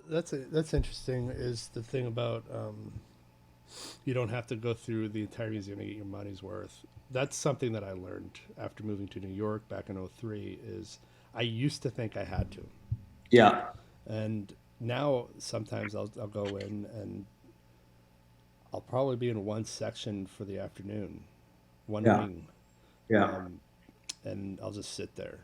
that's interesting. Is the thing about you don't have to go through the entire museum to get your money's worth. That's something that I learned after moving to New York back in '03. Is I used to think I had to, Yeah, and now sometimes I'll go in and I'll probably be in one section for the afternoon, one yeah, wing, yeah. um, and I'll just sit there.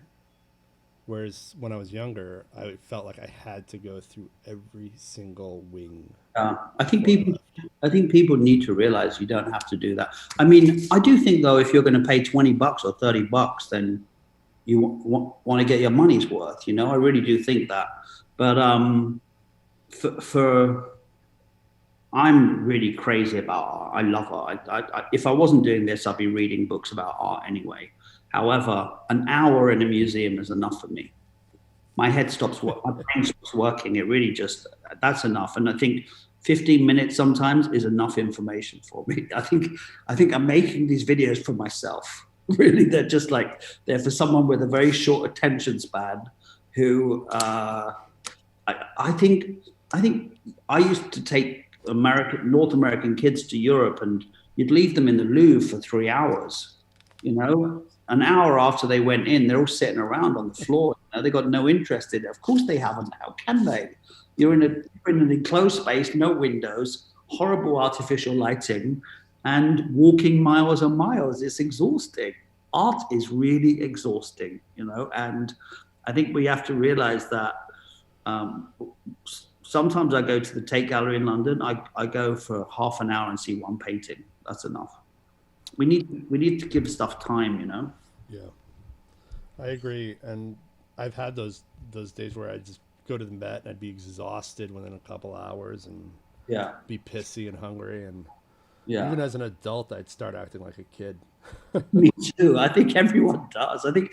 Whereas when I was younger, I felt like I had to go through every single wing I think before I people, left. I think people need to realize you don't have to do that. I mean, I do think though, if you're going to pay $20 or $30, then you want to get your money's worth. You know, I really do think that. But for I'm really crazy about art. I love art. If I wasn't doing this, I'd be reading books about art anyway. However, an hour in a museum is enough for me. My head stops, my brain stops working. It really just, that's enough. And I think 15 minutes sometimes is enough information for me. I think I'm making these videos for myself. Really, they're just like, they're for someone with a very short attention span who, I think I used to take North American kids to Europe, and you'd leave them in the Louvre for 3 hours. You know, an hour after they went in, they're all sitting around on the floor. You know, they got no interest in it. Of course, they haven't. How can they? You're in an enclosed space, no windows, horrible artificial lighting, and walking miles and miles. It's exhausting. Art is really exhausting, you know, and I think we have to realize that um, sometimes I go to the Tate Gallery in London. I go for half an hour and see one painting. That's enough. We need to give stuff time, you know. Yeah, I agree. And I've had those days where I just go to the Met and I'd be exhausted within a couple hours and Yeah, be pissy and hungry. And yeah. even as an adult, I'd start acting like a kid. Me too. I think everyone does. I think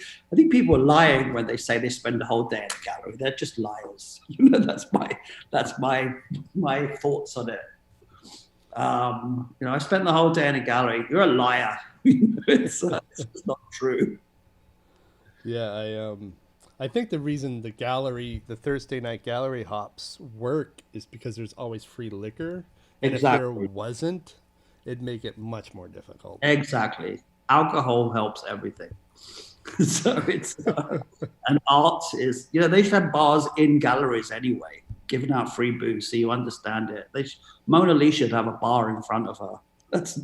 people are lying when they say they spend the whole day in a gallery. They're just liars. You know, that's my thoughts on it. I spent the whole day in a gallery. You're a liar. It's just not true. Yeah, I think the reason the Thursday night gallery hops work is because there's always free liquor, and if there Exactly. wasn't, it'd make it much more difficult. Exactly. Alcohol helps everything. So it's and art is, they should have bars in galleries anyway, giving out free booze so you understand it. Mona Lisa should have a bar in front of her. That's